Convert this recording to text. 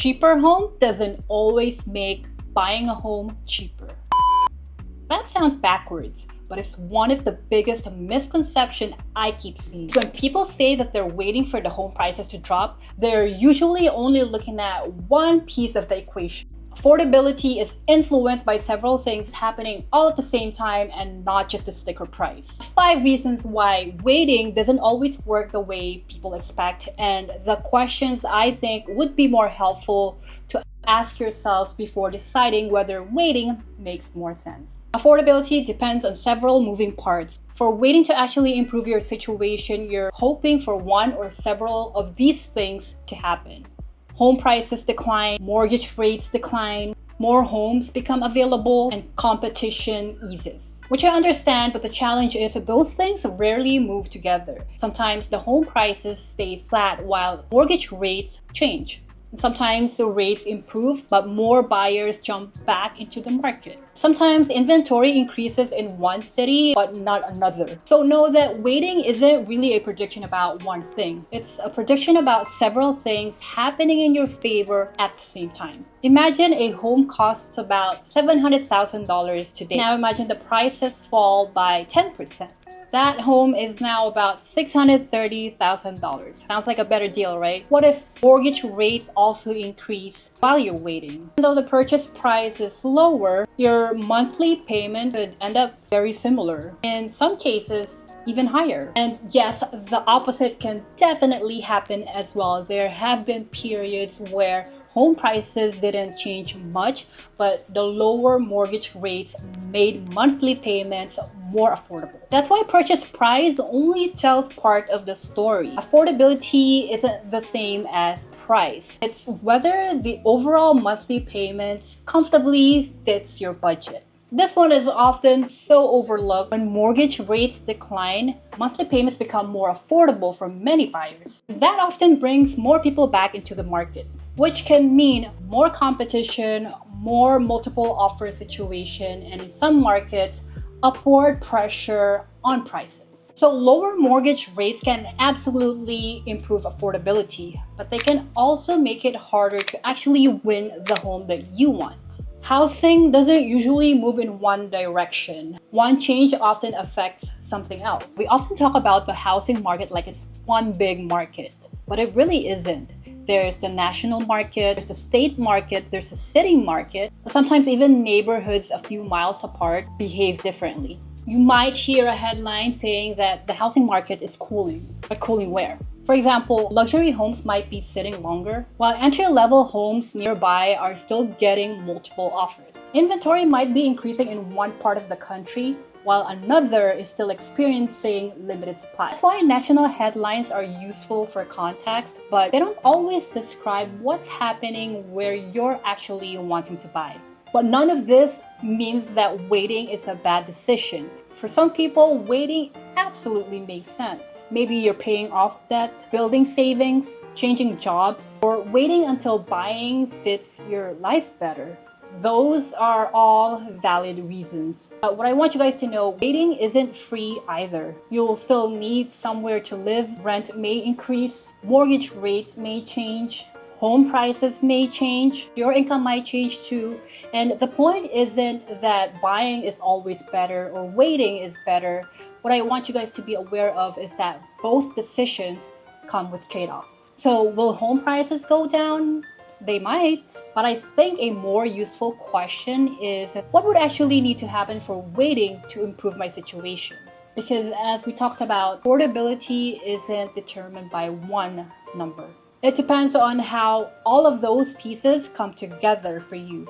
Cheaper home doesn't always make buying a home cheaper. That sounds backwards, but it's one of the biggest misconceptions I keep seeing. When people say that they're waiting for the home prices to drop, they're usually only looking at one piece of the equation. Affordability is influenced by several things happening all at the same time and not just a sticker price. 5 reasons why waiting doesn't always work the way people expect, and the questions I think would be more helpful to ask yourselves before deciding whether waiting makes more sense. Affordability depends on several moving parts. For waiting to actually improve your situation, you're hoping for one or several of these things to happen. Home prices decline, mortgage rates decline, more homes become available, and competition eases. Which I understand, but the challenge is that those things rarely move together. Sometimes the home prices stay flat while mortgage rates change. Sometimes the rates improve, but more buyers jump back into the market. Sometimes inventory increases in one city, but not another. So know that waiting isn't really a prediction about one thing. It's a prediction about several things happening in your favor at the same time. Imagine a home costs about $700,000 today. Now imagine the prices fall by 10%. That home is now about $630,000. Sounds like a better deal, right? What if mortgage rates also increase while you're waiting? Even though the purchase price is lower, your monthly payment could end up very similar. In some cases, even higher. And yes, the opposite can definitely happen as well. There have been periods where home prices didn't change much, but the lower mortgage rates made monthly payments more affordable. That's why purchase price only tells part of the story. Affordability isn't the same as price. It's whether the overall monthly payments comfortably fits your budget. This one is often so overlooked. When mortgage rates decline, monthly payments become more affordable for many buyers. That often brings more people back into the market, which can mean more competition, more multiple offer situation, and in some markets, upward pressure on prices. So lower mortgage rates can absolutely improve affordability, but they can also make it harder to actually win the home that you want. Housing doesn't usually move in one direction. One change often affects something else. We often talk about the housing market like it's one big market, but it really isn't. There's the national market, there's the state market, there's the city market. Sometimes even neighborhoods a few miles apart behave differently. You might hear a headline saying that the housing market is cooling, but cooling where? For example, luxury homes might be sitting longer, while entry-level homes nearby are still getting multiple offers. Inventory might be increasing in one part of the country, while another is still experiencing limited supply. That's why national headlines are useful for context, but they don't always describe what's happening where you're actually wanting to buy. But none of this means that waiting is a bad decision. For some people, waiting absolutely makes sense. Maybe you're paying off debt, building savings, changing jobs, or waiting until buying fits your life better. Those are all valid reasons. What I want you guys to know, waiting isn't free either. You'll still need somewhere to live, rent may increase, mortgage rates may change, home prices may change, your income might change too. And the point isn't that buying is always better or waiting is better. What I want you guys to be aware of is that both decisions come with trade-offs. So will home prices go down? They might, but I think a more useful question is what would actually need to happen for waiting to improve my situation? Because as we talked about, affordability isn't determined by one number. It depends on how all of those pieces come together for you.